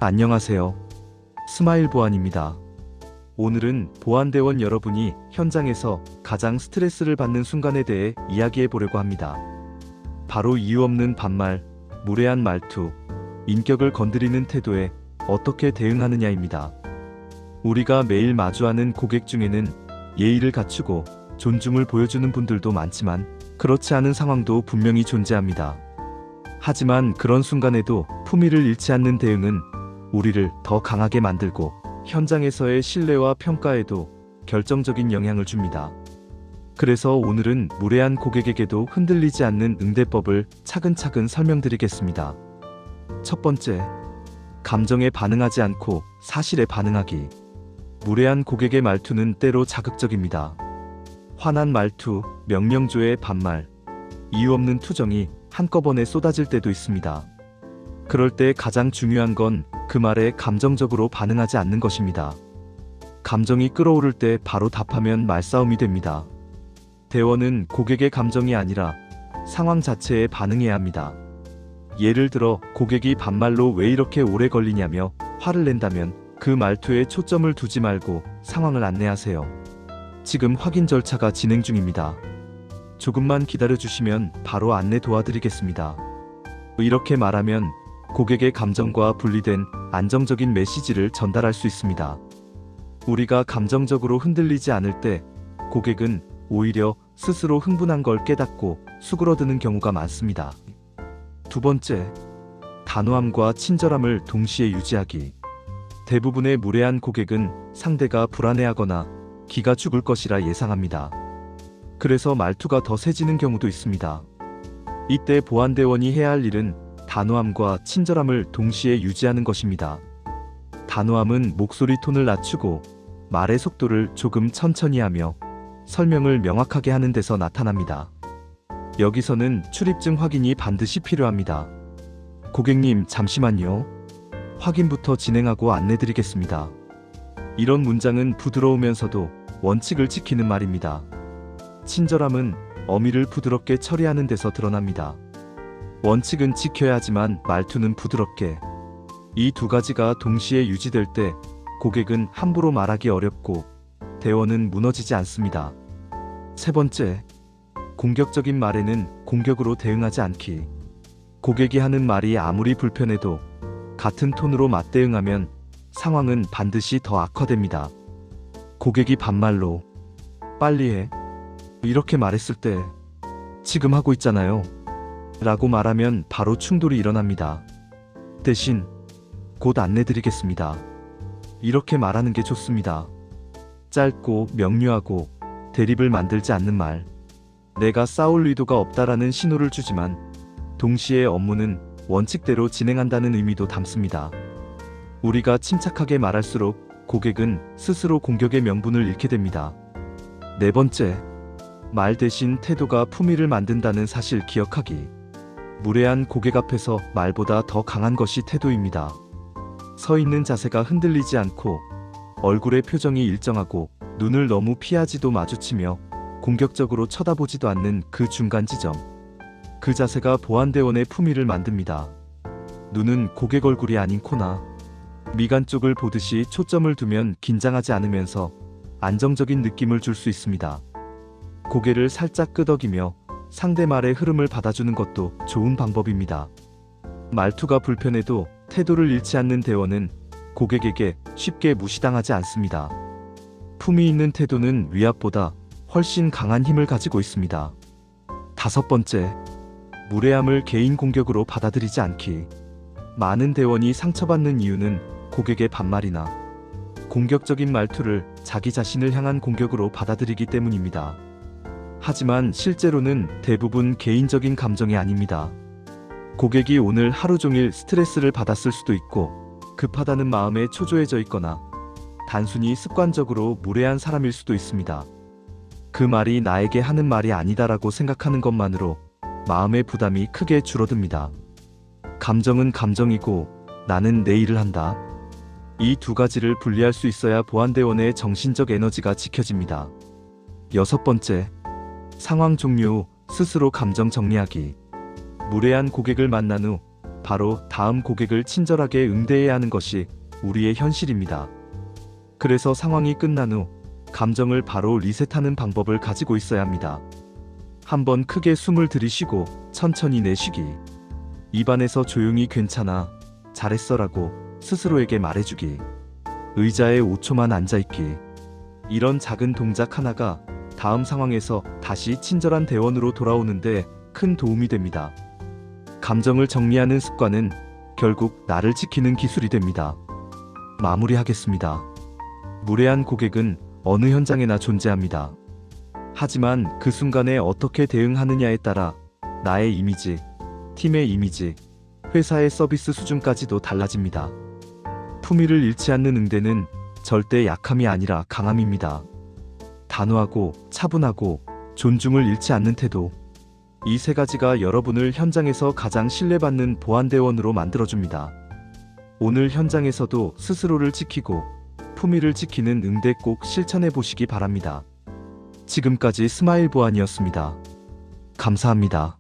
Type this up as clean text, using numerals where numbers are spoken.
안녕하세요. 스마일 보안입니다. 오늘은 보안대원 여러분이 현장에서 가장 스트레스를 받는 순간에 대해 이야기해 보려고 합니다. 바로 이유 없는 반말, 무례한 말투, 인격을 건드리는 태도에 어떻게 대응하느냐입니다. 우리가 매일 마주하는 고객 중에는 예의를 갖추고 존중을 보여주는 분들도 많지만 그렇지 않은 상황도 분명히 존재합니다. 하지만 그런 순간에도 품위를 잃지 않는 대응은 우리를 더 강하게 만들고 현장에서의 신뢰와 평가에도 결정적인 영향을 줍니다. 그래서 오늘은 무례한 고객에게도 흔들리지 않는 응대법을 차근차근 설명드리겠습니다. 첫 번째, 감정에 반응하지 않고 사실에 반응하기. 무례한 고객의 말투는 때로 자극적입니다. 화난 말투, 명령조의 반말, 이유 없는 투정이 한꺼번에 쏟아질 때도 있습니다. 그럴 때 가장 중요한 건 그 말에 감정적으로 반응하지 않는 것입니다. 감정이 끓어오를 때 바로 답하면 말싸움이 됩니다. 대원은 고객의 감정이 아니라 상황 자체에 반응해야 합니다. 예를 들어 고객이 반말로 왜 이렇게 오래 걸리냐며 화를 낸다면 그 말투에 초점을 두지 말고 상황을 안내하세요. 지금 확인 절차가 진행 중입니다. 조금만 기다려주시면 바로 안내 도와드리겠습니다. 이렇게 말하면 고객의 감정과 분리된 안정적인 메시지를 전달할 수 있습니다. 우리가 감정적으로 흔들리지 않을 때 고객은 오히려 스스로 흥분한 걸 깨닫고 수그러드는 경우가 많습니다. 두 번째, 단호함과 친절함을 동시에 유지하기. 대부분의 무례한 고객은 상대가 불안해하거나 기가 죽을 것이라 예상합니다. 그래서 말투가 더 세지는 경우도 있습니다. 이때 보안대원이 해야 할 일은 단호함과 친절함을 동시에 유지하는 것입니다. 단호함은 목소리 톤을 낮추고 말의 속도를 조금 천천히 하며 설명을 명확하게 하는 데서 나타납니다. 여기서는 출입증 확인이 반드시 필요합니다. 고객님, 잠시만요. 확인부터 진행하고 안내드리겠습니다. 이런 문장은 부드러우면서도 원칙을 지키는 말입니다. 친절함은 어미를 부드럽게 처리하는 데서 드러납니다. 원칙은 지켜야 하지만 말투는 부드럽게. 이 두 가지가 동시에 유지될 때 고객은 함부로 말하기 어렵고 대원은 무너지지 않습니다. 세 번째, 공격적인 말에는 공격으로 대응하지 않기. 고객이 하는 말이 아무리 불편해도 같은 톤으로 맞대응하면 상황은 반드시 더 악화됩니다. 고객이 반말로 빨리 해. 이렇게 말했을 때 지금 하고 있잖아요. 라고 말하면 바로 충돌이 일어납니다. 대신 곧 안내드리겠습니다. 이렇게 말하는 게 좋습니다. 짧고 명료하고 대립을 만들지 않는 말. 내가 싸울 의도가 없다라는 신호를 주지만 동시에 업무는 원칙대로 진행한다는 의미도 담습니다. 우리가 침착하게 말할수록 고객은 스스로 공격의 명분을 잃게 됩니다. 네 번째, 말 대신 태도가 품위를 만든다는 사실 기억하기. 무례한 고객 앞에서 말보다 더 강한 것이 태도입니다. 서 있는 자세가 흔들리지 않고 얼굴의 표정이 일정하고 눈을 너무 피하지도 마주치며 공격적으로 쳐다보지도 않는 그 중간 지점. 그 자세가 보안대원의 품위를 만듭니다. 눈은 고객 얼굴이 아닌 코나 미간 쪽을 보듯이 초점을 두면 긴장하지 않으면서 안정적인 느낌을 줄 수 있습니다. 고개를 살짝 끄덕이며 상대 말의 흐름을 받아주는 것도 좋은 방법입니다. 말투가 불편해도 태도를 잃지 않는 대원은 고객에게 쉽게 무시당하지 않습니다. 품위 있는 태도는 위압보다 훨씬 강한 힘을 가지고 있습니다. 다섯 번째, 무례함을 개인 공격으로 받아들이지 않기. 많은 대원이 상처받는 이유는 고객의 반말이나 공격적인 말투를 자기 자신을 향한 공격으로 받아들이기 때문입니다. 하지만 실제로는 대부분 개인적인 감정이 아닙니다. 고객이 오늘 하루 종일 스트레스를 받았을 수도 있고 급하다는 마음에 초조해져 있거나 단순히 습관적으로 무례한 사람일 수도 있습니다. 그 말이 나에게 하는 말이 아니다라고 생각하는 것만으로 마음의 부담이 크게 줄어듭니다. 감정은 감정이고 나는 내 일을 한다. 이 두 가지를 분리할 수 있어야 보안대원의 정신적 에너지가 지켜집니다. 여섯 번째, 상황 종료 후 스스로 감정 정리하기. 무례한 고객을 만난 후 바로 다음 고객을 친절하게 응대해야 하는 것이 우리의 현실입니다. 그래서 상황이 끝난 후 감정을 바로 리셋하는 방법을 가지고 있어야 합니다. 한번 크게 숨을 들이쉬고 천천히 내쉬기. 입안에서 조용히 괜찮아, 잘했어라고 스스로에게 말해주기. 의자에 5초만 앉아있기. 이런 작은 동작 하나가 다음 상황에서 다시 친절한 대원으로 돌아오는데 큰 도움이 됩니다. 감정을 정리하는 습관은 결국 나를 지키는 기술이 됩니다. 마무리하겠습니다. 무례한 고객은 어느 현장에나 존재합니다. 하지만 그 순간에 어떻게 대응하느냐에 따라 나의 이미지, 팀의 이미지, 회사의 서비스 수준까지도 달라집니다. 품위를 잃지 않는 응대는 절대 약함이 아니라 강함입니다. 단호하고 차분하고 존중을 잃지 않는 태도. 이 세 가지가 여러분을 현장에서 가장 신뢰받는 보안대원으로 만들어줍니다. 오늘 현장에서도 스스로를 지키고 품위를 지키는 응대 꼭 실천해 보시기 바랍니다. 지금까지 스마일 보안이었습니다. 감사합니다.